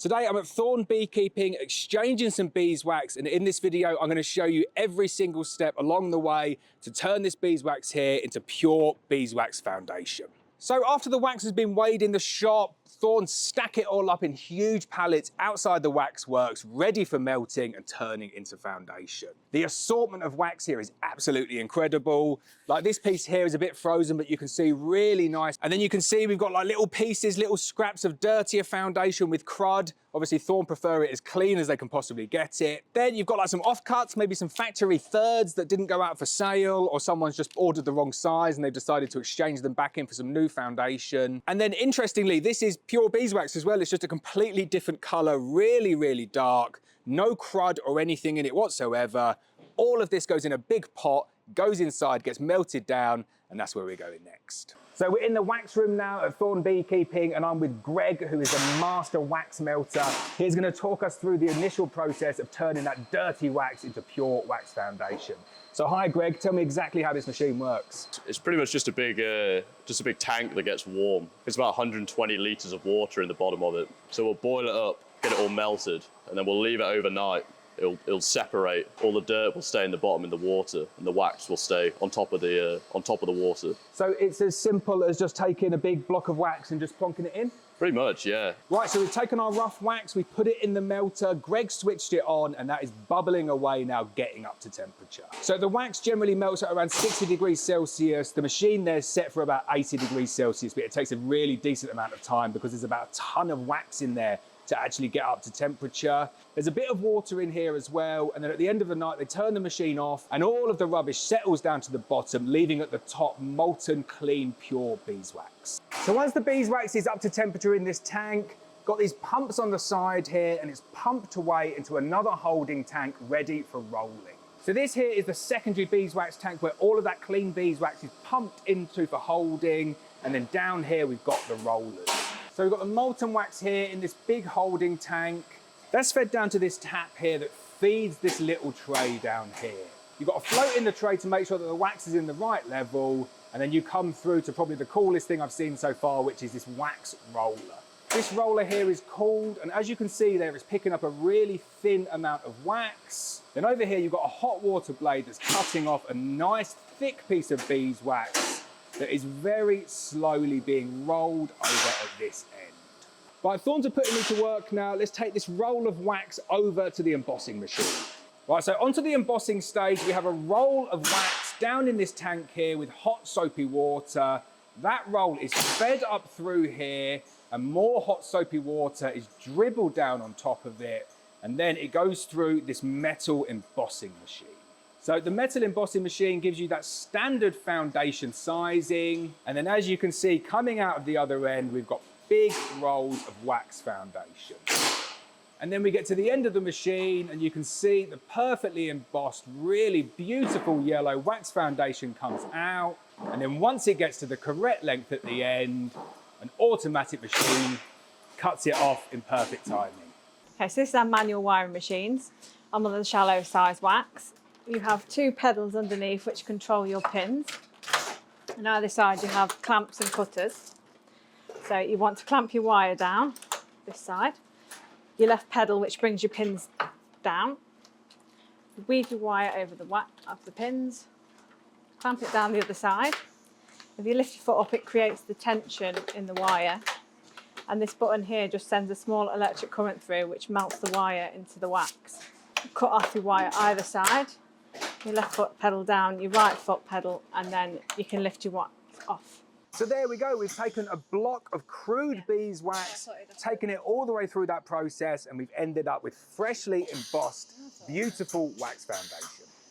Today I'm at Thorn Beekeeping exchanging some beeswax, and in this video I'm going to show you every single step along the way to turn this beeswax here into pure beeswax foundation. So after the wax has been weighed in the shop, Thorn stack it all up in huge pallets outside the waxworks, ready for melting and turning into foundation. The assortment of wax here is absolutely incredible. Like this piece here is a bit frozen, but you can see really nice. And then you can see we've got like little pieces, little scraps of dirtier foundation with crud. Obviously Thorn prefer it as clean as they can possibly get it. Then you've got like some offcuts, maybe some factory thirds that didn't go out for sale, or someone's just ordered the wrong size and they've decided to exchange them back in for some new foundation. And then interestingly, this is pure beeswax as well. It's just a completely different color, really, really dark, no crud or anything in it whatsoever. All of this goes in a big pot, goes inside, gets melted down, and that's where we're going next. So we're in the wax room now at Thorn Beekeeping, and I'm with Greg, who is a master wax melter. He's going to talk us through the initial process of turning that dirty wax into pure wax foundation. So hi Greg, tell me exactly how this machine works. It's pretty much just a big tank that gets warm. It's about 120 litres of water in the bottom of it. So we'll boil it up, get it all melted, and then we'll leave it overnight. It'll separate. All the dirt will stay in the bottom in the water, and the wax will stay on top of the water. So it's as simple as just taking a big block of wax and just plonking it in? Pretty much, yeah. Right, so we've taken our rough wax, we put it in the melter, Greg switched it on, and that is bubbling away now, getting up to temperature. So the wax generally melts at around 60 degrees Celsius. The machine there's set for about 80 degrees Celsius, but it takes a really decent amount of time because there's about a ton of wax in there to actually get up to temperature. There's a bit of water in here as well, and then at the end of the night they turn the machine off and all of the rubbish settles down to the bottom, leaving at the top molten, clean, pure beeswax. So once the beeswax is up to temperature in this tank, got these pumps on the side here, and it's pumped away into another holding tank ready for rolling. So this here is the secondary beeswax tank where all of that clean beeswax is pumped into for holding, and then down here we've got the rollers. So we've got the molten wax here in this big holding tank. That's fed down to this tap here that feeds this little tray down here. You've got to float in the tray to make sure that the wax is in the right level, and then you come through to probably the coolest thing I've seen so far, which is this wax roller. This roller here is cooled, and as you can see there, it's picking up a really thin amount of wax. Then over here, you've got a hot water blade that's cutting off a nice thick piece of beeswax that is very slowly being rolled over at this end. Right, Thorns are putting me to work now. Let's take this roll of wax over to the embossing machine. Right, so onto the embossing stage, we have a roll of wax down in this tank here with hot soapy water. That roll is fed up through here, and more hot soapy water is dribbled down on top of it, and then it goes through this metal embossing machine. So the metal embossing machine gives you that standard foundation sizing. And then as you can see, coming out of the other end, we've got big rolls of wax foundation. And then we get to the end of the machine and you can see the perfectly embossed, really beautiful yellow wax foundation comes out. And then once it gets to the correct length at the end, an automatic machine cuts it off in perfect timing. Okay, so this is our manual wiring machines. I'm on the shallow size wax. You have two pedals underneath which control your pins. And either side you have clamps and cutters. So you want to clamp your wire down this side. Your left pedal which brings your pins down. Weave your wire over the pins. Clamp it down the other side. If you lift your foot up, it creates the tension in the wire. And this button here just sends a small electric current through which melts the wire into the wax. Cut off your wire either side. Your left foot pedal down, your right foot pedal, and then you can lift your wax off. So there we go, we've taken a block of crude beeswax, taken it all the way through that process, and we've ended up with freshly embossed, beautiful wax foundation.